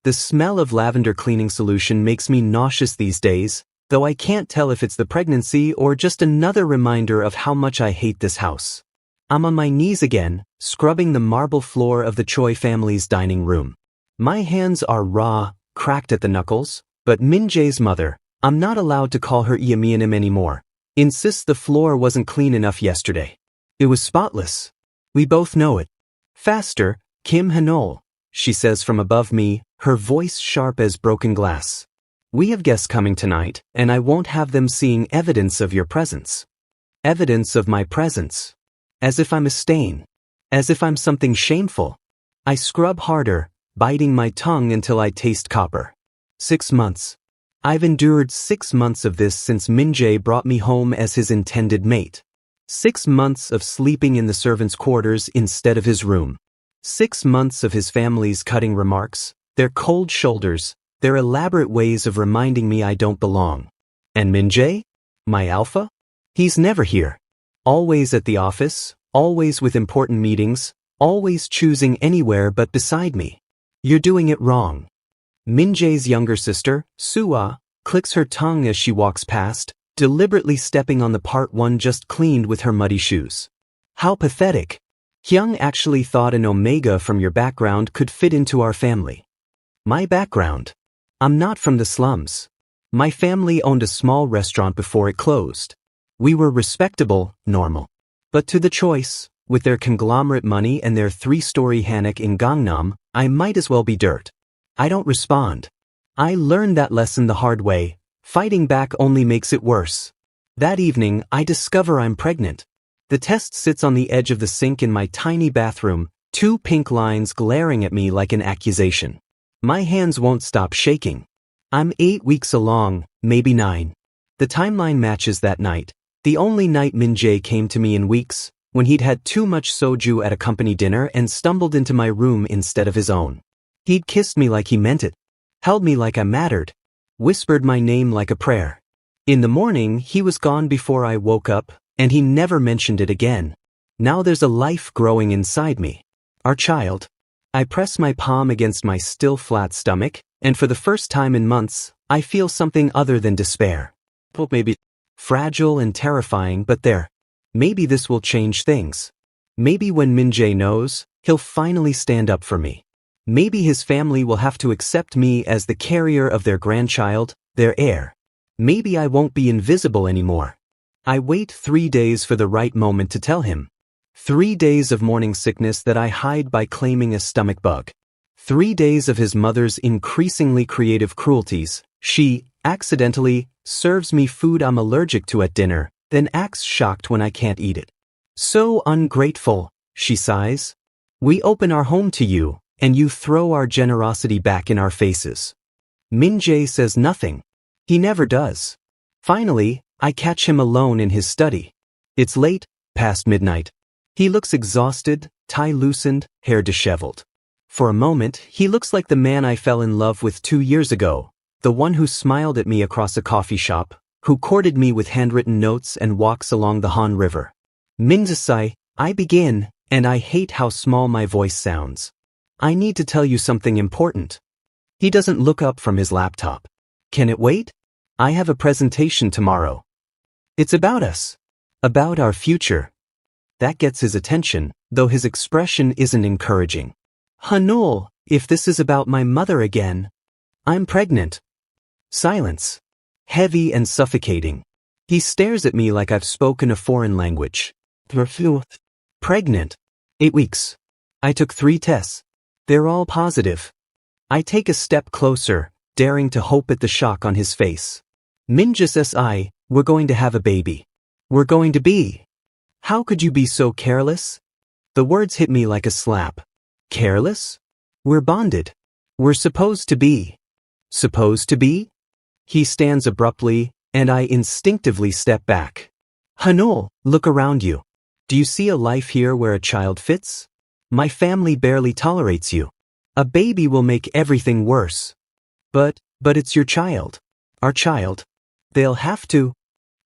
The smell of lavender cleaning solution makes me nauseous these days, though I can't tell if it's the pregnancy or just another reminder of how much I hate this house. I'm on my knees again, scrubbing the marble floor of the Choi family's dining room. My hands are raw, cracked at the knuckles, but Min-jae's mother, I'm not allowed to call her Iamianim anymore, insists the floor wasn't clean enough yesterday. It was spotless. We both know it. Faster, Kim Hanol, she says from above me, her voice sharp as broken glass. We have guests coming tonight, and I won't have them seeing evidence of your presence. Evidence of my presence. As if I'm a stain. As if I'm something shameful. I scrub harder, biting my tongue until I taste copper. 6 months. I've endured 6 months of this since Min-jae brought me home as his intended mate. 6 months of sleeping in the servants' quarters instead of his room. 6 months of his family's cutting remarks, their cold shoulders, their elaborate ways of reminding me I don't belong. And Min-jae? My alpha? He's never here. Always at the office, always with important meetings, always choosing anywhere but beside me. You're doing it wrong. Min-jae's younger sister, Sua, clicks her tongue as she walks past, deliberately stepping on the part one just cleaned with her muddy shoes. How pathetic. Hyung actually thought an omega from your background could fit into our family. My background? I'm not from the slums. My family owned a small restaurant before it closed. We were respectable, normal. But to the choice, with their conglomerate money and their 3-story hanok in Gangnam, I might as well be dirt. I don't respond. I learned that lesson the hard way. Fighting back only makes it worse. That evening, I discover I'm pregnant. The test sits on the edge of the sink in my tiny bathroom, 2 pink lines glaring at me like an accusation. My hands won't stop shaking. I'm 8 weeks along, maybe 9. The timeline matches that night, the only night Min-jae came to me in weeks, when he'd had too much soju at a company dinner and stumbled into my room instead of his own. He'd kissed me like he meant it, held me like I mattered, whispered my name like a prayer. In the morning, he was gone before I woke up, and he never mentioned it again. Now there's a life growing inside me. Our child. I press my palm against my still flat stomach, and for the first time in months, I feel something other than despair. Well, maybe fragile and terrifying, but there. Maybe this will change things. Maybe when Min-jae knows, he'll finally stand up for me. Maybe his family will have to accept me as the carrier of their grandchild, their heir. Maybe I won't be invisible anymore. I wait 3 days for the right moment to tell him. 3 days of morning sickness that I hide by claiming a stomach bug. 3 days of his mother's increasingly creative cruelties. She, accidentally, serves me food I'm allergic to at dinner, then acts shocked when I can't eat it. So ungrateful, she sighs. We open our home to you, and you throw our generosity back in our faces. Min-jae says nothing. He never does. Finally, I catch him alone in his study. It's late, past midnight. He looks exhausted, tie loosened, hair disheveled. For a moment, he looks like the man I fell in love with 2 years ago, the one who smiled at me across a coffee shop, who courted me with handwritten notes and walks along the Han River. Min-jae, I begin, and I hate how small my voice sounds. I need to tell you something important. He doesn't look up from his laptop. Can it wait? I have a presentation tomorrow. It's about us. About our future. That gets his attention, though his expression isn't encouraging. Hanul, if this is about my mother again. I'm pregnant. Silence. Heavy and suffocating. He stares at me like I've spoken a foreign language. Pregnant. 8 weeks. I took 3 tests. They're all positive. I take a step closer, daring to hope at the shock on his face. Min-jae says we're going to have a baby. We're going to be. How could you be so careless? The words hit me like a slap. Careless? We're bonded. We're supposed to be. Supposed to be? He stands abruptly, and I instinctively step back. Hanul, look around you. Do you see a life here where a child fits? My family barely tolerates you. A baby will make everything worse. But it's your child. Our child. They'll have to.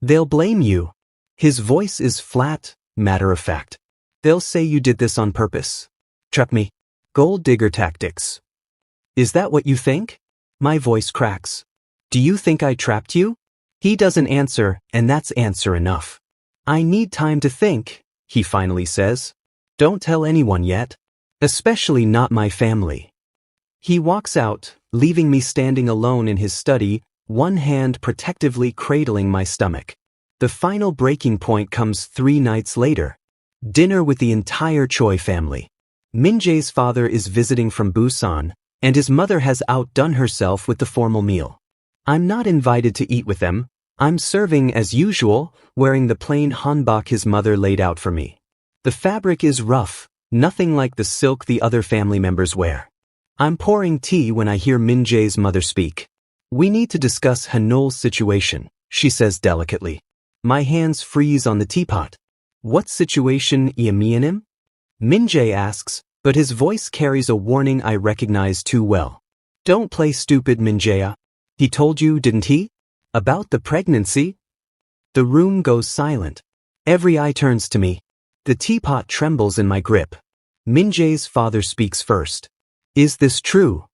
They'll blame you. His voice is flat, matter-of-fact. They'll say you did this on purpose. Trap me. Gold digger tactics. Is that what you think? My voice cracks. Do you think I trapped you? He doesn't answer, and that's answer enough. I need time to think, he finally says. Don't tell anyone yet. Especially not my family. He walks out, leaving me standing alone in his study, one hand protectively cradling my stomach. The final breaking point comes 3 nights later. Dinner with the entire Choi family. Min-jae's father is visiting from Busan, and his mother has outdone herself with the formal meal. I'm not invited to eat with them. I'm serving as usual, wearing the plain hanbok his mother laid out for me. The fabric is rough, nothing like the silk the other family members wear. I'm pouring tea when I hear Min-jae's mother speak. We need to discuss Hanul's situation, she says delicately. My hands freeze on the teapot. What situation, Iamianim? Min-jae asks, but his voice carries a warning I recognize too well. Don't play stupid, Min-jae. He told you, didn't he? About the pregnancy? The room goes silent. Every eye turns to me. The teapot trembles in my grip. Min-jae's father speaks first. Is this true?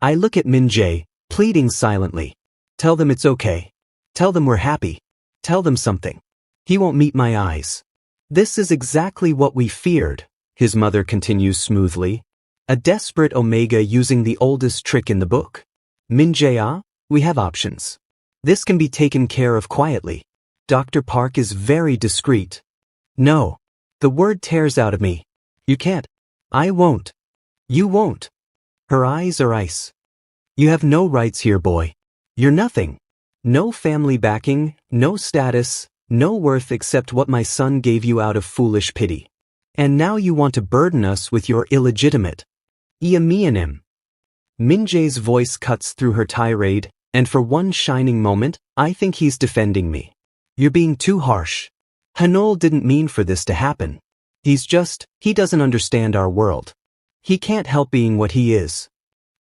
I look at Min-jae, pleading silently. Tell them it's okay. Tell them we're happy. Tell them something. He won't meet my eyes. This is exactly what we feared, his mother continues smoothly. A desperate Omega using the oldest trick in the book. Min-jae, we have options. This can be taken care of quietly. Dr. Park is very discreet. No. The word tears out of me. You can't. I won't. You won't. Her eyes are ice. You have no rights here, boy. You're nothing. No family backing, no status, no worth except what my son gave you out of foolish pity. And now you want to burden us with your illegitimate. Iamianim. Min-jae's voice cuts through her tirade, and for one shining moment, I think he's defending me. You're being too harsh. Hanul didn't mean for this to happen. He doesn't understand our world. He can't help being what he is.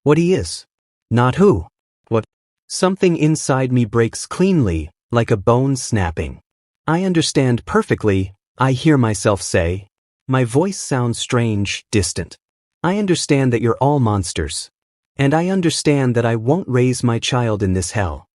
What he is. Not who. What. Something inside me breaks cleanly, like a bone snapping. I understand perfectly, I hear myself say. My voice sounds strange, distant. I understand that you're all monsters. And I understand that I won't raise my child in this hell.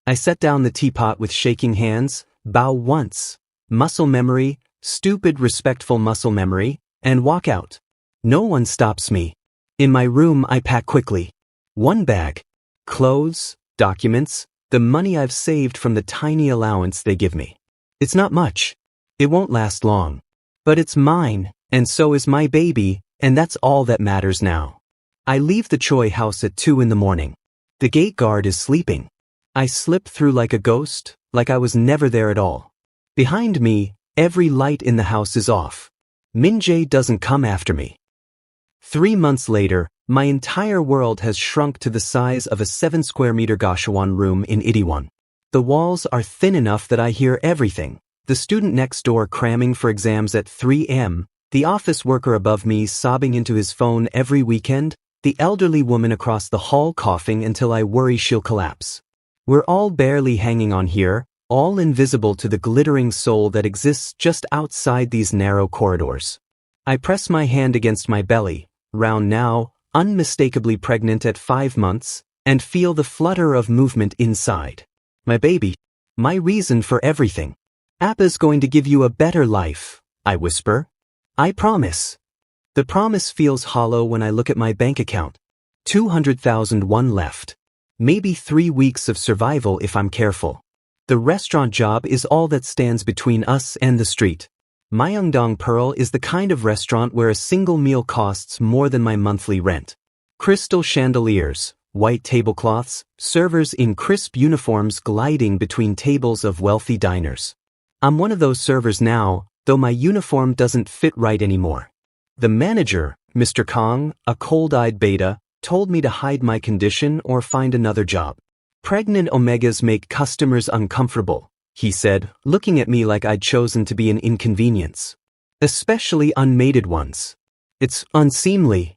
I set down the teapot with shaking hands, bow once, muscle memory, stupid respectful muscle memory, and walk out. No one stops me. In my room I pack quickly. One bag. Clothes, documents, the money I've saved from the tiny allowance they give me. It's not much. It won't last long. But it's mine, and so is my baby, and that's all that matters now. I leave the Choi house at 2 in the morning. The gate guard is sleeping. I slip through like a ghost, like I was never there at all. Behind me, every light in the house is off. Min-jae doesn't come after me. 3 months later, my entire world has shrunk to the size of a 7 square meter Gashawon room in Itaewon. The walls are thin enough that I hear everything. The student next door cramming for exams at 3 a.m., the office worker above me sobbing into his phone every weekend, the elderly woman across the hall coughing until I worry she'll collapse. We're all barely hanging on here, all invisible to the glittering soul that exists just outside these narrow corridors. I press my hand against my belly, round now, unmistakably pregnant at 5 months, and feel the flutter of movement inside. My baby. My reason for everything. Appa's going to give you a better life, I whisper. I promise. The promise feels hollow when I look at my bank account. 200,001 left. Maybe 3 weeks of survival if I'm careful. The restaurant job is all that stands between us and the street. Myeongdong Pearl is the kind of restaurant where a single meal costs more than my monthly rent. Crystal chandeliers, white tablecloths, servers in crisp uniforms gliding between tables of wealthy diners. I'm one of those servers now, though my uniform doesn't fit right anymore. The manager, Mr. Kong, a cold-eyed beta, told me to hide my condition or find another job. Pregnant Omegas make customers uncomfortable, he said, looking at me like I'd chosen to be an inconvenience. Especially unmated ones. It's unseemly.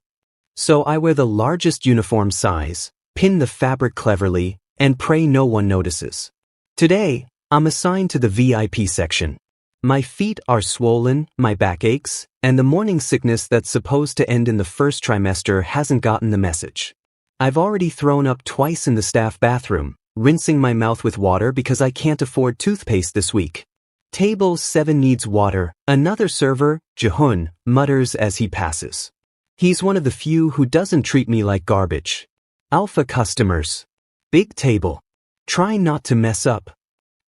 So I wear the largest uniform size, pin the fabric cleverly, and pray no one notices. Today, I'm assigned to the VIP section. My feet are swollen, my back aches, and the morning sickness that's supposed to end in the first trimester hasn't gotten the message. I've already thrown up twice in the staff bathroom, rinsing my mouth with water because I can't afford toothpaste this week. Table 7 needs water, another server, Jihun, mutters as he passes. He's one of the few who doesn't treat me like garbage. Alpha customers. Big table. Try not to mess up.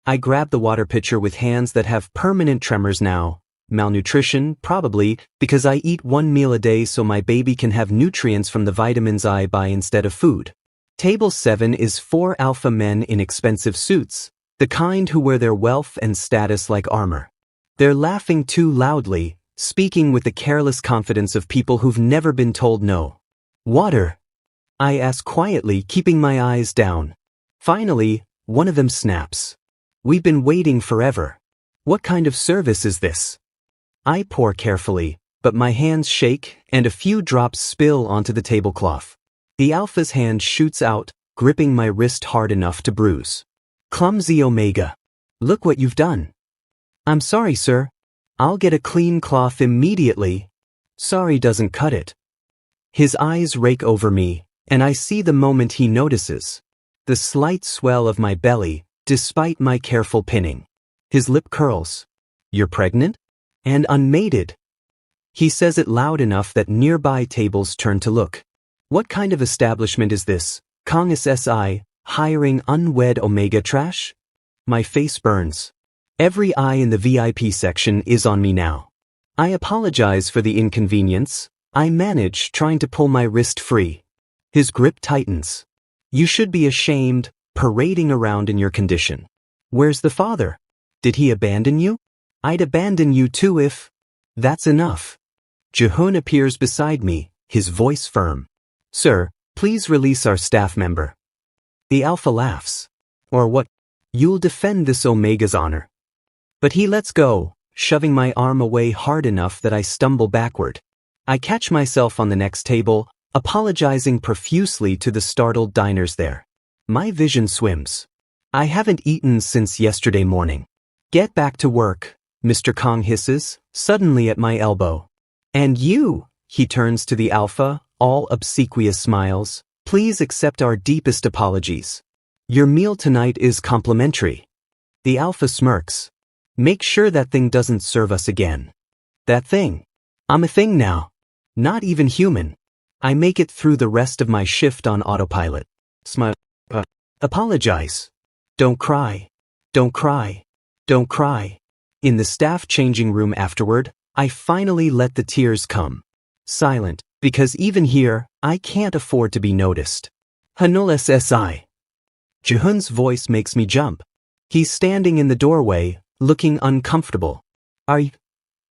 I grab the water pitcher with hands that have permanent tremors now. Malnutrition, probably, because I eat 1 meal a day so my baby can have nutrients from the vitamins I buy instead of food. Table 7 is 4 alpha men in expensive suits, the kind who wear their wealth and status like armor. They're laughing too loudly, speaking with the careless confidence of people who've never been told no. Water? I ask quietly, keeping my eyes down. Finally, one of them snaps. We've been waiting forever. What kind of service is this? I pour carefully, but my hands shake and a few drops spill onto the tablecloth. The alpha's hand shoots out, gripping my wrist hard enough to bruise. Clumsy Omega. Look what you've done. I'm sorry, sir. I'll get a clean cloth immediately. Sorry doesn't cut it. His eyes rake over me, and I see the moment he notices. The slight swell of my belly, despite my careful pinning. His lip curls. You're pregnant? And unmated. He says it loud enough that nearby tables turn to look. What kind of establishment is this? Kong SSI, hiring unwed Omega trash? My face burns. Every eye in the VIP section is on me now. I apologize for the inconvenience. I manage, trying to pull my wrist free. His grip tightens. You should be ashamed, parading around in your condition. Where's the father? Did he abandon you? I'd abandon you too if... That's enough. Jihun appears beside me, his voice firm. Sir, please release our staff member. The alpha laughs. Or what? You'll defend this Omega's honor. But he lets go, shoving my arm away hard enough that I stumble backward. I catch myself on the next table, apologizing profusely to the startled diners there. My vision swims. I haven't eaten since yesterday morning. Get back to work, Mr. Kong hisses, suddenly at my elbow. And you, he turns to the alpha, all obsequious smiles, please accept our deepest apologies. Your meal tonight is complimentary. The alpha smirks. Make sure that thing doesn't serve us again. That thing. I'm a thing now. Not even human. I make it through the rest of my shift on autopilot. Smile. Apologize. Don't cry. Don't cry. Don't cry. In the staff changing room afterward, I finally let the tears come. Silent, because even here, I can't afford to be noticed. Hanul SSI. Jihun's voice makes me jump. He's standing in the doorway, looking uncomfortable. Do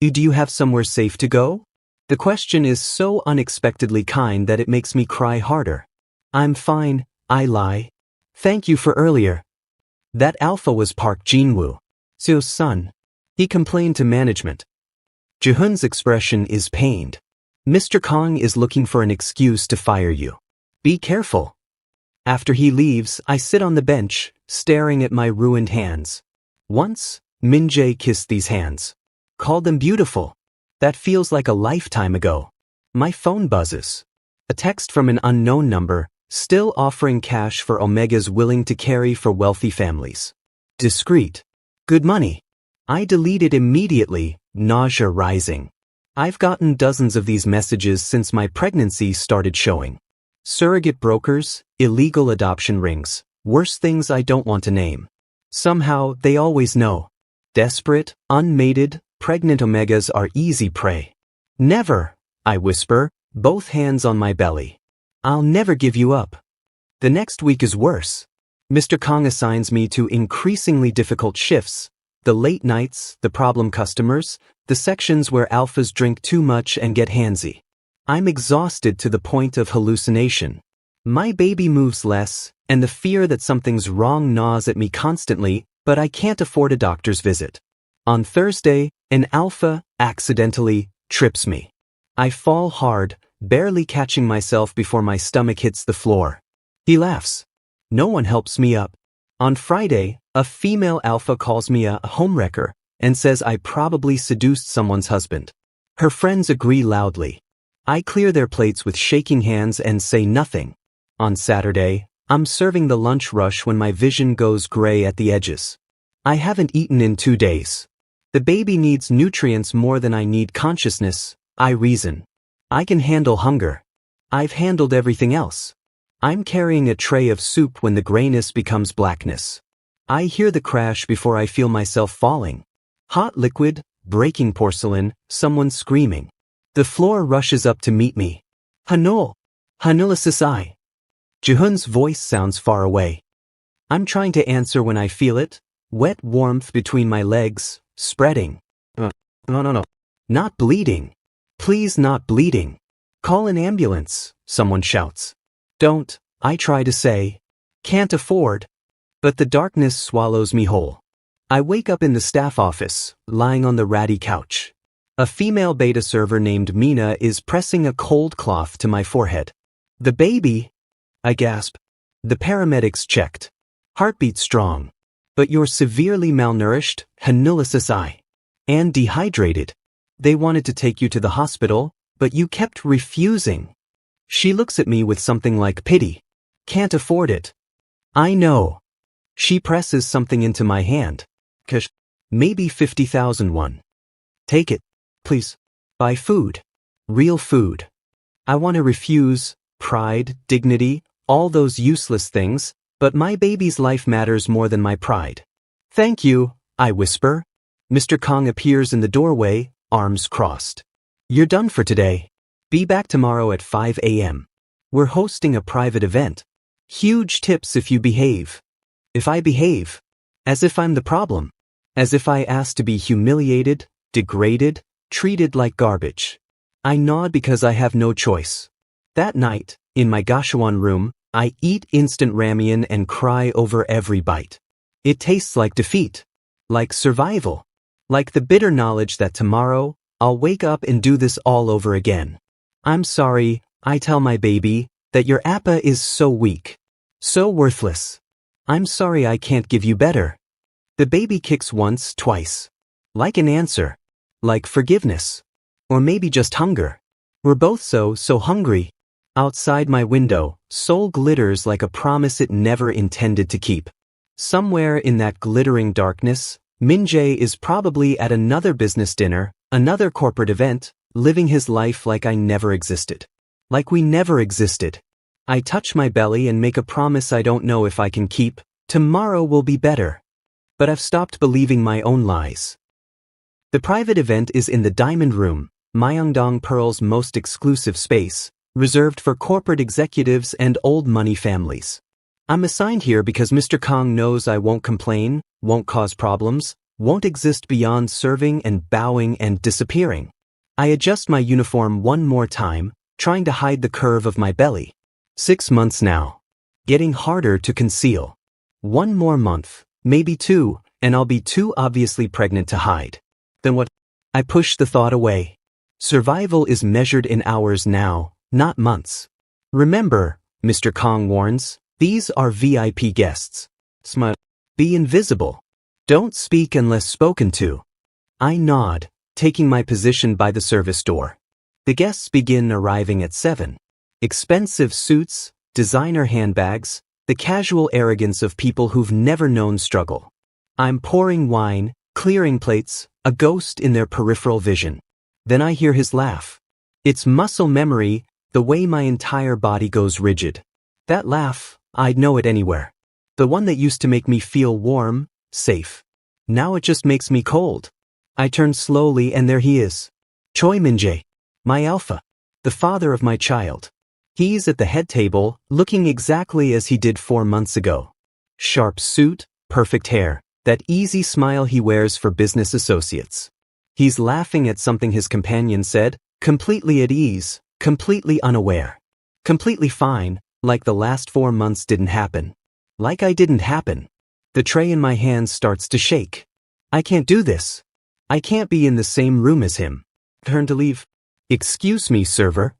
you have somewhere safe to go? The question is so unexpectedly kind that it makes me cry harder. I'm fine, I lie. Thank you for earlier. That alpha was Park Jinwoo, Seo's son. He complained to management. Jihun's expression is pained. Mr. Kong is looking for an excuse to fire you. Be careful. After he leaves, I sit on the bench, staring at my ruined hands. Once, Min-jae kissed these hands. Called them beautiful. That feels like a lifetime ago. My phone buzzes. A text from an unknown number, still offering cash for Omegas willing to carry for wealthy families. Discreet. Good money. I delete it immediately, nausea rising. I've gotten dozens of these messages since my pregnancy started showing. Surrogate brokers, illegal adoption rings, worse things I don't want to name. Somehow, they always know. Desperate, unmated, pregnant Omegas are easy prey. Never, I whisper, both hands on my belly. I'll never give you up. The next week is worse. Mr. Kong assigns me to increasingly difficult shifts. The late nights, the problem customers, the sections where alphas drink too much and get handsy. I'm exhausted to the point of hallucination. My baby moves less, and the fear that something's wrong gnaws at me constantly, but I can't afford a doctor's visit. On Thursday, an alpha, accidentally, trips me. I fall hard, barely catching myself before my stomach hits the floor. He laughs. No one helps me up. On Friday, a female alpha calls me a homewrecker and says I probably seduced someone's husband. Her friends agree loudly. I clear their plates with shaking hands and say nothing. On Saturday, I'm serving the lunch rush when my vision goes gray at the edges. I haven't eaten in 2 days. The baby needs nutrients more than I need consciousness, I reason. I can handle hunger. I've handled everything else. I'm carrying a tray of soup when the grayness becomes blackness. I hear the crash before I feel myself falling. Hot liquid, breaking porcelain, someone screaming. The floor rushes up to meet me. Hanul! Hanula Sasai! Jihun's voice sounds far away. I'm trying to answer when I feel it, wet warmth between my legs, spreading. No. Not bleeding. Please not bleeding. Call an ambulance, someone shouts. Don't, I try to say. Can't afford. But the darkness swallows me whole. I wake up in the staff office, lying on the ratty couch. A female beta server named Mina is pressing a cold cloth to my forehead. The baby? I gasp. The paramedics checked. Heartbeat strong. But you're severely malnourished, Hanulasasai. And dehydrated. They wanted to take you to the hospital, but you kept refusing. She looks at me with something like pity. Can't afford it. I know. She presses something into my hand. Cash. Maybe 50,000 won. Take it, please. Buy food. Real food. I want to refuse, pride, dignity, all those useless things, but my baby's life matters more than my pride. Thank you, I whisper. Mr. Kong appears in the doorway, arms crossed. You're done for today. Be back tomorrow at 5 a.m. We're hosting a private event. Huge tips if you behave. If I behave. As if I'm the problem. As if I asked to be humiliated, degraded, treated like garbage. I nod because I have no choice. That night, in my Gashuan room, I eat instant ramen and cry over every bite. It tastes like defeat. Like survival. Like the bitter knowledge that tomorrow, I'll wake up and do this all over again. I'm sorry, I tell my baby, that your appa is so weak. So worthless. I'm sorry I can't give you better. The baby kicks once, twice. Like an answer. Like forgiveness. Or maybe just hunger. We're both so hungry. Outside my window, Seoul glitters like a promise it never intended to keep. Somewhere in that glittering darkness, Min-jae is probably at another business dinner, another corporate event, living his life like I never existed. Like we never existed. I touch my belly and make a promise I don't know if I can keep. Tomorrow will be better. But I've stopped believing my own lies. The private event is in the Diamond Room, Myeongdong Pearl's most exclusive space, reserved for corporate executives and old money families. I'm assigned here because Mr. Kong knows I won't complain, won't cause problems, won't exist beyond serving and bowing and disappearing. I adjust my uniform one more time, trying to hide the curve of my belly. 6 months now. Getting harder to conceal. 1 more month, maybe 2, and I'll be too obviously pregnant to hide. Then what? I push the thought away. Survival is measured in hours now, not months. Remember, Mr. Kong warns, these are VIP guests. Smile. Be invisible. Don't speak unless spoken to. I nod, taking my position by the service door. The guests begin arriving at 7. Expensive suits, designer handbags, the casual arrogance of people who've never known struggle. I'm pouring wine, clearing plates, a ghost in their peripheral vision. Then I hear his laugh. It's muscle memory, the way my entire body goes rigid. That laugh, I'd know it anywhere. The one that used to make me feel warm, safe. Now it just makes me cold. I turn slowly and there he is. Choi Min-jae. My alpha. The father of my child. He's at the head table, looking exactly as he did 4 months ago. Sharp suit, perfect hair, that easy smile he wears for business associates. He's laughing at something his companion said, completely at ease, completely unaware. Completely fine, like the last 4 months didn't happen. Like I didn't happen. The tray in my hand starts to shake. I can't do this. I can't be in the same room as him. Turn to leave. Excuse me, server.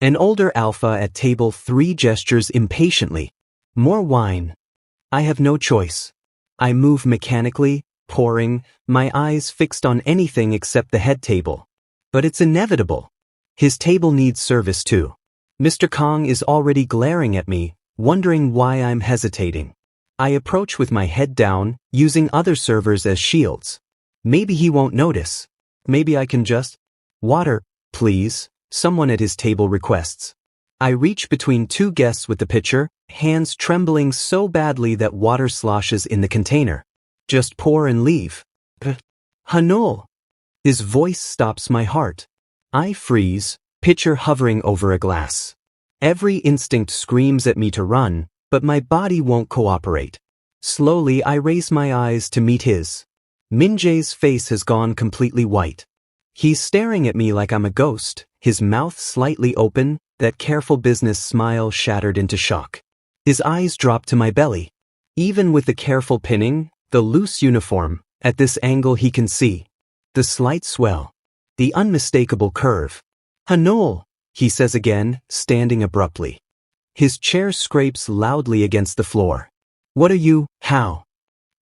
An older alpha at table 3 gestures impatiently. More wine. I have no choice. I move mechanically, pouring, my eyes fixed on anything except the head table. But it's inevitable. His table needs service too. Mr. Kong is already glaring at me, wondering why I'm hesitating. I approach with my head down, using other servers as shields. Maybe he won't notice. Maybe I can just... Water, please, someone at his table requests. I reach between two guests with the pitcher, hands trembling so badly that water sloshes in the container. Just pour and leave. Hanul! His voice stops my heart. I freeze, pitcher hovering over a glass. Every instinct screams at me to run, but my body won't cooperate. Slowly I raise my eyes to meet his. Min-jae's face has gone completely white. He's staring at me like I'm a ghost, his mouth slightly open, that careful business smile shattered into shock. His eyes drop to my belly. Even with the careful pinning, the loose uniform, at this angle he can see. The slight swell. The unmistakable curve. Hanul, he says again, standing abruptly. His chair scrapes loudly against the floor. What are you, how?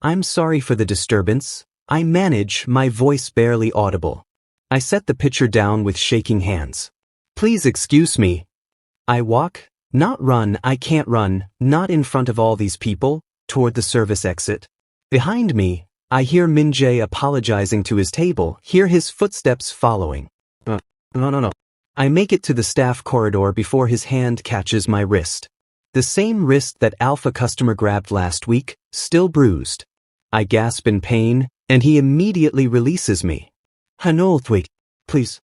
I'm sorry for the disturbance. I manage, my voice barely audible. I set the pitcher down with shaking hands. Please excuse me. I walk, not run, I can't run, not in front of all these people, toward the service exit. Behind me, I hear Min-jae apologizing to his table, hear his footsteps following. No. I make it to the staff corridor before his hand catches my wrist. The same wrist that Alpha customer grabbed last week, still bruised. I gasp in pain, and he immediately releases me. Hanul, wait, please.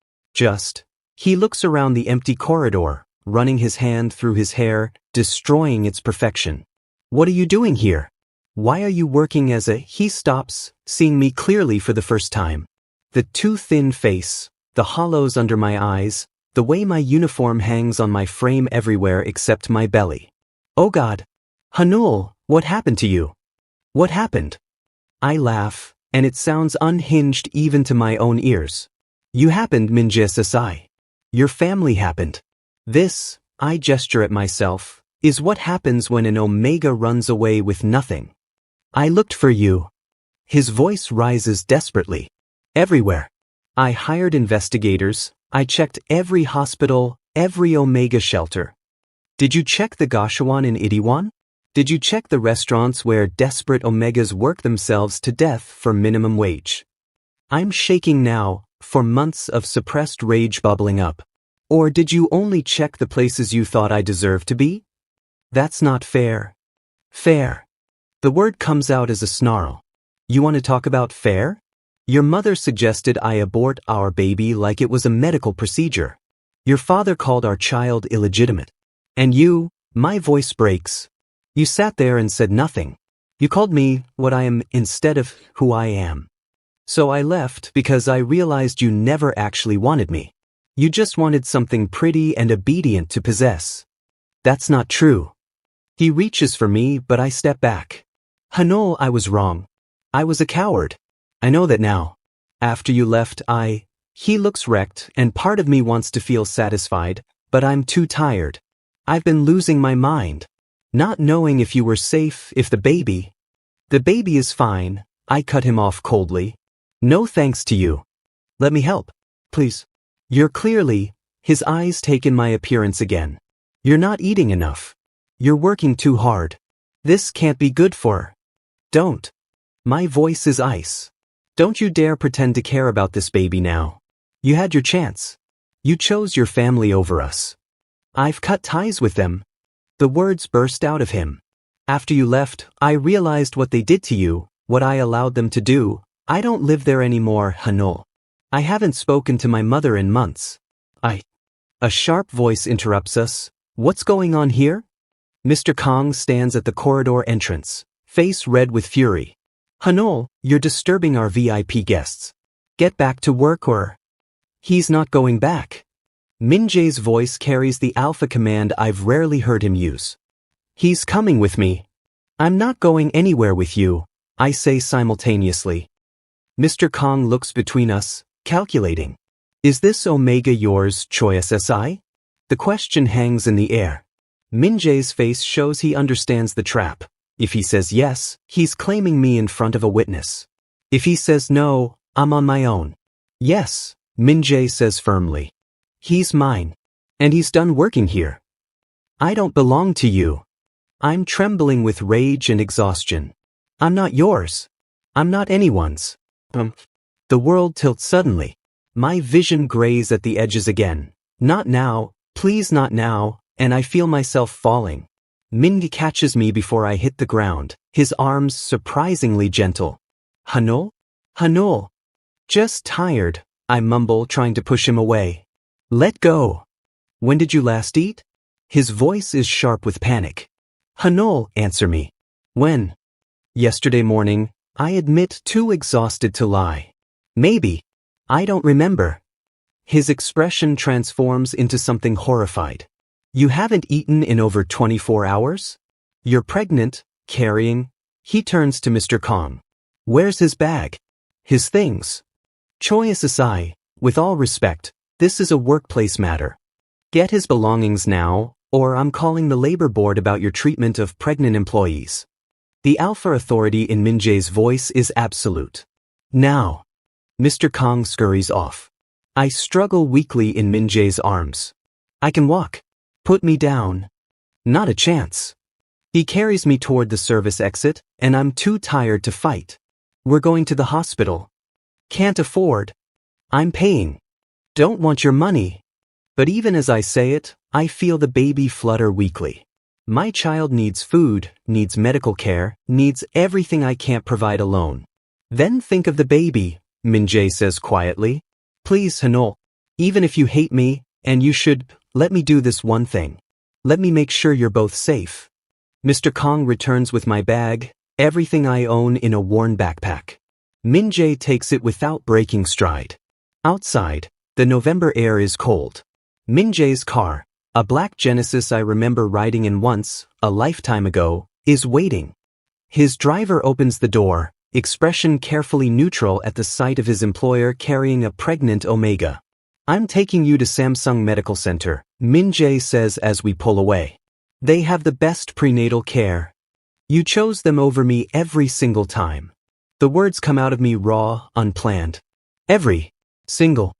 He looks around the empty corridor, running his hand through his hair, destroying its perfection. What are you doing here? Why are you working as a... He stops, seeing me clearly for the first time. The too thin face, the hollows under my eyes, the way my uniform hangs on my frame everywhere except my belly. Oh God. Hanul, what happened to you? What happened? I laugh, and it sounds unhinged even to my own ears. You happened, Min-jae Sasai. Your family happened. This, I gesture at myself, is what happens when an Omega runs away with nothing. I looked for you. His voice rises desperately. Everywhere. I hired investigators, I checked every hospital, every Omega shelter. Did you check the Gashwan in Itaewon? Did you check the restaurants where desperate Omegas work themselves to death for minimum wage? I'm shaking now, for months of suppressed rage bubbling up. Or did you only check the places you thought I deserved to be? That's not fair. Fair. The word comes out as a snarl. You want to talk about fair? Your mother suggested I abort our baby like it was a medical procedure. Your father called our child illegitimate. And you, my voice breaks. You sat there and said nothing. You called me what I am instead of who I am. So I left because I realized you never actually wanted me. You just wanted something pretty and obedient to possess. That's not true. He reaches for me, but I step back. Hanul, I was wrong. I was a coward. I know that now. After you left, He looks wrecked, and part of me wants to feel satisfied, but I'm too tired. I've been losing my mind. Not knowing if you were safe, if the baby... The baby is fine, I cut him off coldly. No thanks to you. Let me help, please. You're clearly... His eyes take in my appearance again. You're not eating enough. You're working too hard. This can't be good for her. Don't. My voice is ice. Don't you dare pretend to care about this baby now. You had your chance. You chose your family over us. I've cut ties with them. The words burst out of him. After you left, I realized what they did to you, what I allowed them to do. I don't live there anymore, Hanul. I haven't spoken to my mother in months. A sharp voice interrupts us. What's going on here? Mr. Kong stands at the corridor entrance, face red with fury. Hanul, you're disturbing our VIP guests. Get back to work or... He's not going back. Min-jae's voice carries the alpha command I've rarely heard him use. He's coming with me. I'm not going anywhere with you, I say simultaneously. Mr. Kong looks between us, calculating. Is this Omega yours, Choi SSI? The question hangs in the air. Min-jae's face shows he understands the trap. If he says yes, he's claiming me in front of a witness. If he says no, I'm on my own. Yes, Min-jae says firmly. He's mine. And he's done working here. I don't belong to you. I'm trembling with rage and exhaustion. I'm not yours. I'm not anyone's. The world tilts suddenly. My vision grays at the edges again. Not now, please not now, and I feel myself falling. Mingi catches me before I hit the ground, his arms surprisingly gentle. Hanol? Hanol. Just tired, I mumble, trying to push him away. Let go. When did you last eat? His voice is sharp with panic. Hanol, answer me. When? Yesterday morning, I admit, too exhausted to lie. Maybe. I don't remember. His expression transforms into something horrified. You haven't eaten in over 24 hours? You're pregnant, carrying. He turns to Mr. Kong. Where's his bag? His things? Choi Sasai, with all respect, this is a workplace matter. Get his belongings now, or I'm calling the labor board about your treatment of pregnant employees. The alpha authority in Min-jae's voice is absolute. Now. Mr. Kong scurries off. I struggle weakly in Min-jae's arms. I can walk. Put me down. Not a chance. He carries me toward the service exit, and I'm too tired to fight. We're going to the hospital. Can't afford. I'm paying. Don't want your money. But even as I say it, I feel the baby flutter weakly. My child needs food, needs medical care, needs everything I can't provide alone. Then think of the baby, Min-jae says quietly. Please, Hanol, even if you hate me, and you should, let me do this one thing. Let me make sure you're both safe. Mr. Kong returns with my bag, everything I own in a worn backpack. Min-jae takes it without breaking stride. Outside, the November air is cold. Min-jae's car, a black Genesis I remember riding in once, a lifetime ago, is waiting. His driver opens the door, expression carefully neutral at the sight of his employer carrying a pregnant Omega. I'm taking you to Samsung Medical Center, Min-jae says as we pull away. They have the best prenatal care. You chose them over me every single time. The words come out of me raw, unplanned. Every single.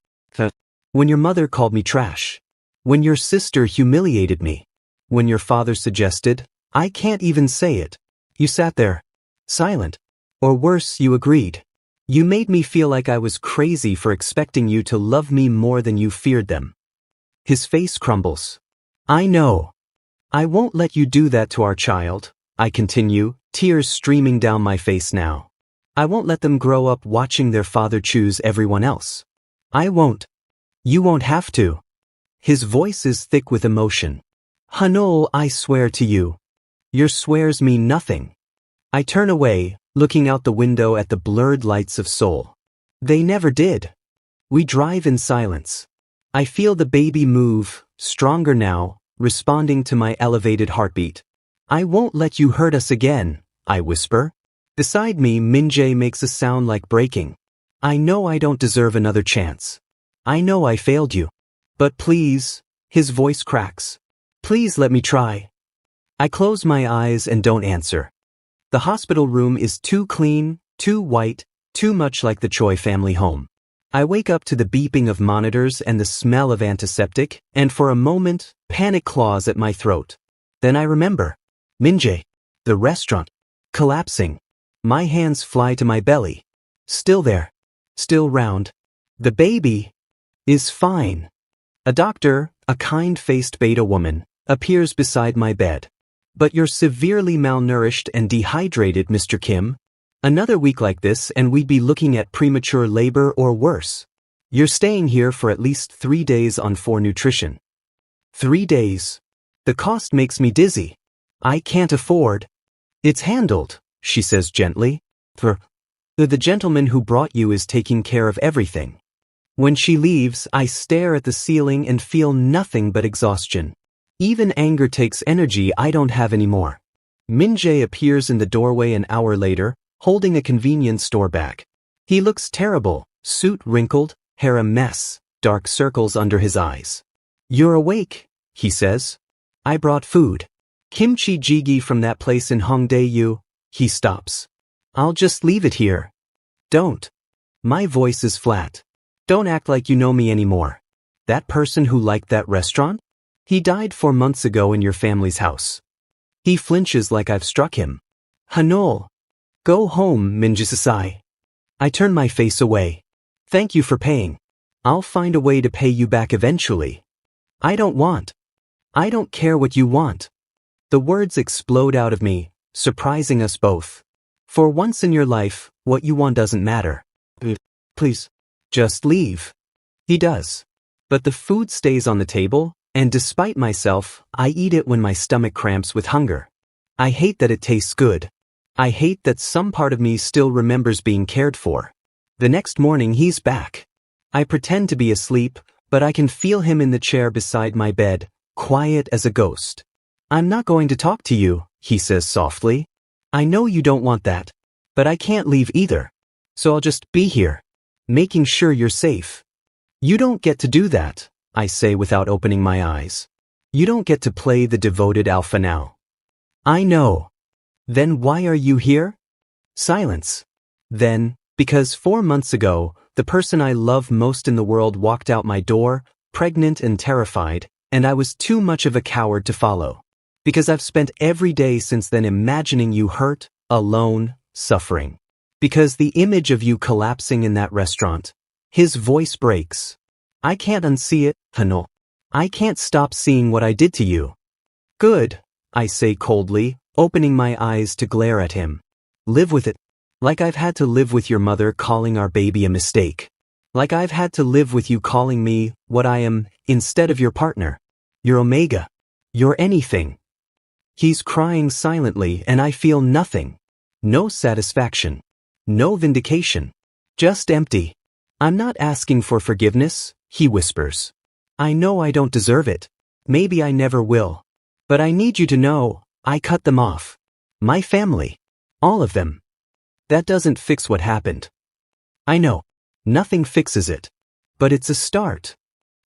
When your mother called me trash. When your sister humiliated me. When your father suggested, I can't even say it. You sat there, silent. Or worse, you agreed. You made me feel like I was crazy for expecting you to love me more than you feared them. His face crumbles. I know. I won't let you do that to our child, I continue, tears streaming down my face now. I won't let them grow up watching their father choose everyone else. I won't. You won't have to. His voice is thick with emotion. Hanol, I swear to you. Your swears mean nothing. I turn away, looking out the window at the blurred lights of Seoul. They never did. We drive in silence. I feel the baby move, stronger now, responding to my elevated heartbeat. I won't let you hurt us again, I whisper. Beside me, Min-jae makes a sound like breaking. I know I don't deserve another chance. I know I failed you. But please, his voice cracks. Please let me try. I close my eyes and don't answer. The hospital room is too clean, too white, too much like the Choi family home. I wake up to the beeping of monitors and the smell of antiseptic, and for a moment, panic claws at my throat. Then I remember. Min-jae. The restaurant. Collapsing. My hands fly to my belly. Still there. Still round. The baby is fine. A doctor, a kind-faced beta woman, appears beside my bed. But you're severely malnourished and dehydrated, Mr. Kim. Another week like this and we'd be looking at premature labor or worse. You're staying here for at least 3 days on 4 nutrition. 3 days. The cost makes me dizzy. I can't afford. It's handled, she says gently. The gentleman who brought you is taking care of everything. When she leaves, I stare at the ceiling and feel nothing but exhaustion. Even anger takes energy I don't have anymore. Min-jae appears in the doorway an hour later, holding a convenience store bag. He looks terrible, suit wrinkled, hair a mess, dark circles under his eyes. You're awake, he says. I brought food. Kimchi jjigae from that place in Hongdae-yu. He stops. I'll just leave it here. Don't. My voice is flat. Don't act like you know me anymore. That person who liked that restaurant? He died 4 months ago in your family's house. He flinches like I've struck him. Hanol. Go home, Minjisasai. I turn my face away. Thank you for paying. I'll find a way to pay you back eventually. I don't care what you want. The words explode out of me, surprising us both. For once in your life, what you want doesn't matter. Please, just leave. He does. But the food stays on the table, and despite myself, I eat it when my stomach cramps with hunger. I hate that it tastes good. I hate that some part of me still remembers being cared for. The next morning he's back. I pretend to be asleep, but I can feel him in the chair beside my bed, quiet as a ghost. I'm not going to talk to you, he says softly. I know you don't want that, but I can't leave either. So I'll just be here, making sure you're safe. You don't get to do that, I say without opening my eyes. You don't get to play the devoted alpha now. I know. Then why are you here? Silence. Then, because 4 months ago, the person I love most in the world walked out my door, pregnant and terrified, and I was too much of a coward to follow. Because I've spent every day since then imagining you hurt, alone, suffering. Because the image of you collapsing in that restaurant. His voice breaks. I can't unsee it, Hanol. I can't stop seeing what I did to you. Good, I say coldly, opening my eyes to glare at him. Live with it. Like I've had to live with your mother calling our baby a mistake. Like I've had to live with you calling me what I am instead of your partner. Your omega. Your anything. He's crying silently and I feel nothing. No satisfaction. No vindication. Just empty. I'm not asking for forgiveness, he whispers. I know I don't deserve it. Maybe I never will. But I need you to know, I cut them off. My family. All of them. That doesn't fix what happened. I know. Nothing fixes it. But it's a start.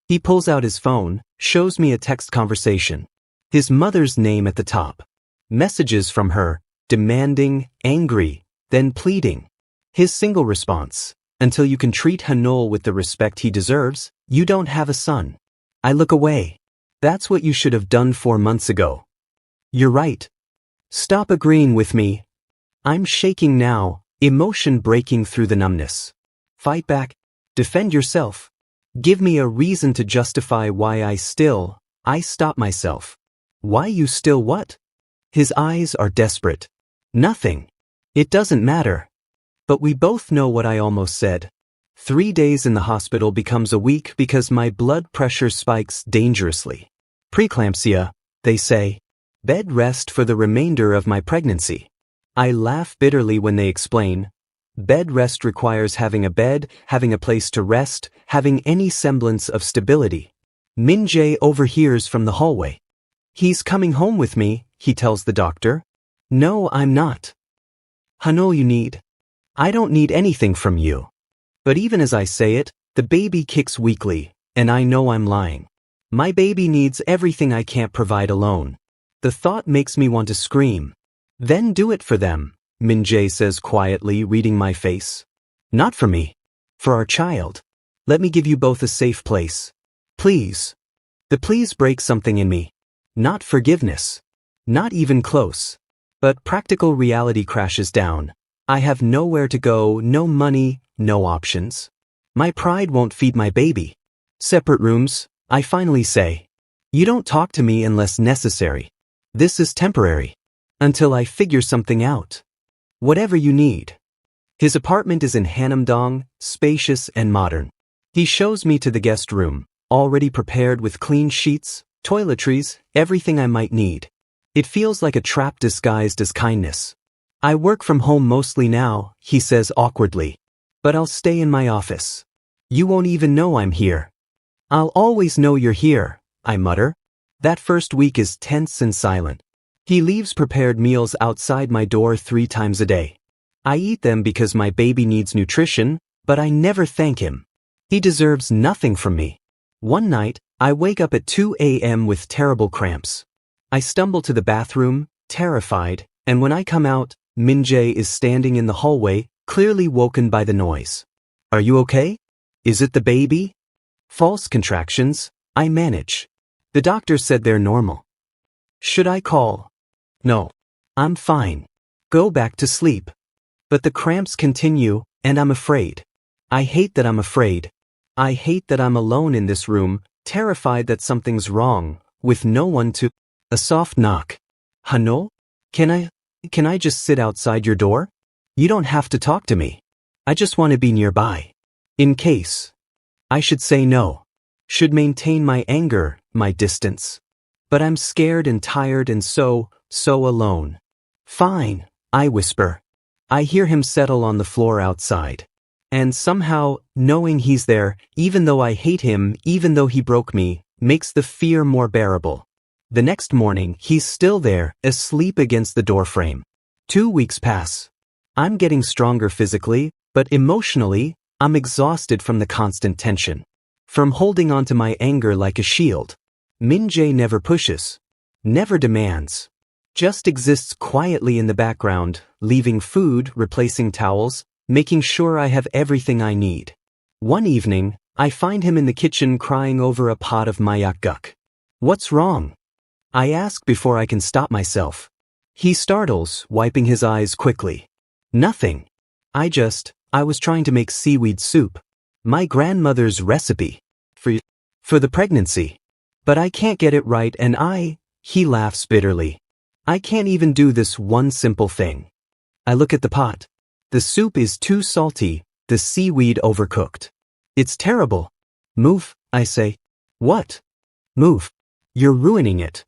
He pulls out his phone, shows me a text conversation. His mother's name at the top. Messages from her, demanding, angry, then pleading. His single response. Until you can treat Hanol with the respect he deserves, you don't have a son. I look away. That's what you should have done 4 months ago. You're right. Stop agreeing with me. I'm shaking now, emotion breaking through the numbness. Fight back. Defend yourself. Give me a reason to justify why I stop myself. Why you still what? His eyes are desperate. Nothing. It doesn't matter. But we both know what I almost said. 3 days in the hospital becomes a week because my blood pressure spikes dangerously. Preeclampsia, they say. Bed rest for the remainder of my pregnancy. I laugh bitterly when they explain. Bed rest requires having a bed, having a place to rest, having any semblance of stability. Min-jae overhears from the hallway. He's coming home with me, he tells the doctor. No, I'm not. Hanol, you need. I don't need anything from you. But even as I say it, the baby kicks weakly, and I know I'm lying. My baby needs everything I can't provide alone. The thought makes me want to scream. Then do it for them, Min-jae says quietly, reading my face. Not for me. For our child. Let me give you both a safe place. Please. The please breaks something in me. Not forgiveness. Not even close. But practical reality crashes down. I have nowhere to go, no money, no options. My pride won't feed my baby. Separate rooms, I finally say. You don't talk to me unless necessary. This is temporary. Until I figure something out. Whatever you need. His apartment is in Hanamdong, spacious and modern. He shows me to the guest room, already prepared with clean sheets, toiletries, everything I might need. It feels like a trap disguised as kindness. I work from home mostly now, he says awkwardly. But I'll stay in my office. You won't even know I'm here. I'll always know you're here, I mutter. That first week is tense and silent. He leaves prepared meals outside my door 3 times a day. I eat them because my baby needs nutrition, but I never thank him. He deserves nothing from me. One night, I wake up at 2 a.m. with terrible cramps. I stumble to the bathroom, terrified, and when I come out, Min-jae is standing in the hallway, clearly woken by the noise. Are you okay? Is it the baby? False contractions, I manage. The doctor said they're normal. Should I call? No. I'm fine. Go back to sleep. But the cramps continue, and I'm afraid. I hate that I'm afraid. I hate that I'm alone in this room, terrified that something's wrong, with no one to... A soft knock. Hano? Can I just sit outside your door? You don't have to talk to me. I just want to be nearby. In case. I should say no. Should maintain my anger, my distance. But I'm scared and tired and so alone. Fine, I whisper. I hear him settle on the floor outside. And somehow, knowing he's there, even though I hate him, even though he broke me, makes the fear more bearable. The next morning, he's still there, asleep against the doorframe. 2 weeks pass. I'm getting stronger physically, but emotionally, I'm exhausted from the constant tension. From holding on to my anger like a shield. Min-jae never pushes. Never demands. Just exists quietly in the background, leaving food, replacing towels, making sure I have everything I need. One evening, I find him in the kitchen crying over a pot of mayakguk. What's wrong? I ask before I can stop myself. He startles, wiping his eyes quickly. Nothing. I was trying to make seaweed soup. My grandmother's recipe. For the pregnancy. But I can't get it right and he laughs bitterly. I can't even do this one simple thing. I look at the pot. The soup is too salty, the seaweed overcooked. It's terrible. Move, I say. What? Move. You're ruining it.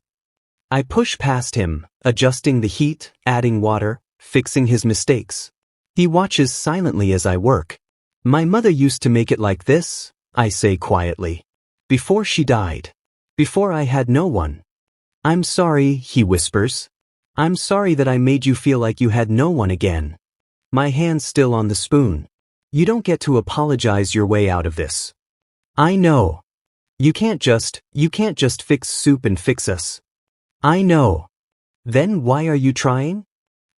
I push past him, adjusting the heat, adding water, fixing his mistakes. He watches silently as I work. My mother used to make it like this, I say quietly. Before she died. Before I had no one. I'm sorry, he whispers. I'm sorry that I made you feel like you had no one again. My hand's still on the spoon. You don't get to apologize your way out of this. I know. You can't just fix soup and fix us. I know. Then why are you trying?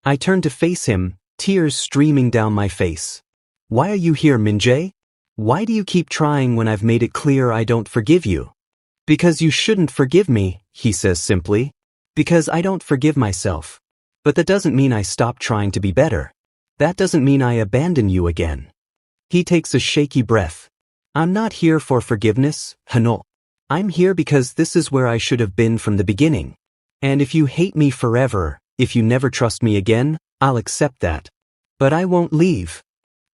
I turn to face him, tears streaming down my face. Why are you here, Min-jae? Why do you keep trying when I've made it clear I don't forgive you? Because you shouldn't forgive me, he says simply. Because I don't forgive myself. But that doesn't mean I stop trying to be better. That doesn't mean I abandon you again. He takes a shaky breath. I'm not here for forgiveness, Hano. I'm here because this is where I should have been from the beginning. And if you hate me forever, if you never trust me again, I'll accept that. But I won't leave.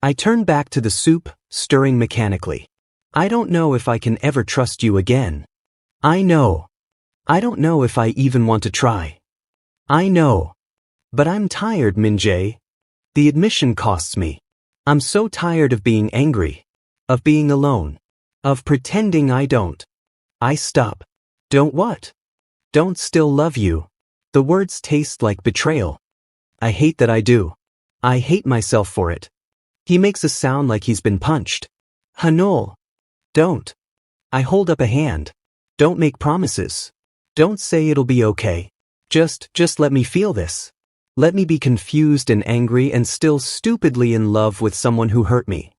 I turn back to the soup, stirring mechanically. I don't know if I can ever trust you again. I know. I don't know if I even want to try. I know. But I'm tired, Min-jae. The admission costs me. I'm so tired of being angry. Of being alone. Of pretending I don't. I stop. Don't what? Don't still love you. The words taste like betrayal. I hate that I do. I hate myself for it. He makes a sound like he's been punched. Hanol. Don't. I hold up a hand. Don't make promises. Don't say it'll be okay. Just let me feel this. Let me be confused and angry and still stupidly in love with someone who hurt me.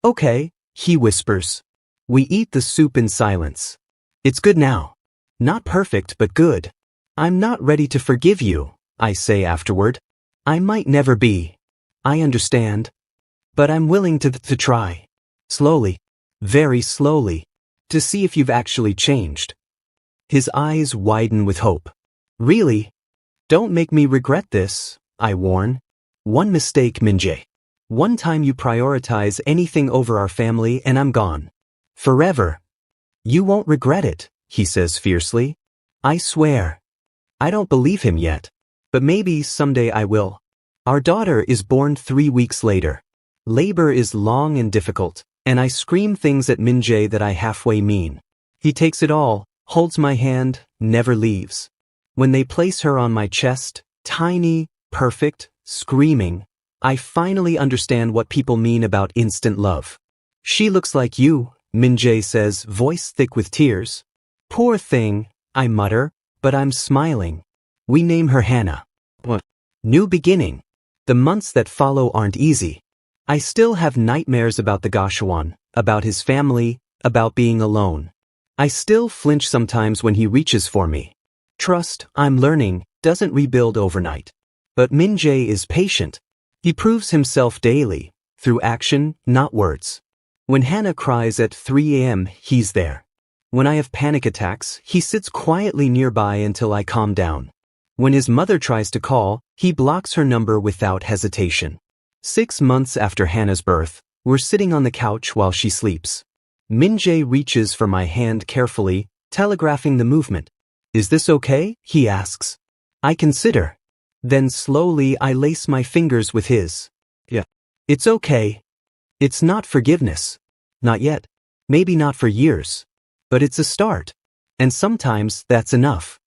Okay, he whispers. We eat the soup in silence. It's good now. Not perfect, but good. I'm not ready to forgive you, I say afterward. I might never be. I understand. But I'm willing to try. Slowly. Very slowly. To see if you've actually changed. His eyes widen with hope. Really? Don't make me regret this, I warn. One mistake, Min-jae. One time you prioritize anything over our family and I'm gone. Forever. You won't regret it, he says fiercely. I swear. I don't believe him yet. But maybe someday I will. Our daughter is born 3 weeks later. Labor is long and difficult, and I scream things at Min-jae that I halfway mean. He takes it all, holds my hand, never leaves. When they place her on my chest, tiny, perfect, screaming, I finally understand what people mean about instant love. She looks like you, Min-jae says, voice thick with tears. Poor thing, I mutter, but I'm smiling. We name her Hannah. What? New beginning. The months that follow aren't easy. I still have nightmares about the Gashwan, about his family, about being alone. I still flinch sometimes when he reaches for me. Trust, I'm learning, doesn't rebuild overnight. But Min-jae is patient. He proves himself daily, through action, not words. When Hannah cries at 3 a.m., he's there. When I have panic attacks, he sits quietly nearby until I calm down. When his mother tries to call, he blocks her number without hesitation. 6 months after Hannah's birth, we're sitting on the couch while she sleeps. Min-jae reaches for my hand carefully, telegraphing the movement. Is this okay? He asks. I consider. Then slowly I lace my fingers with his. Yeah. It's okay. It's not forgiveness. Not yet. Maybe not for years. But it's a start. And sometimes that's enough.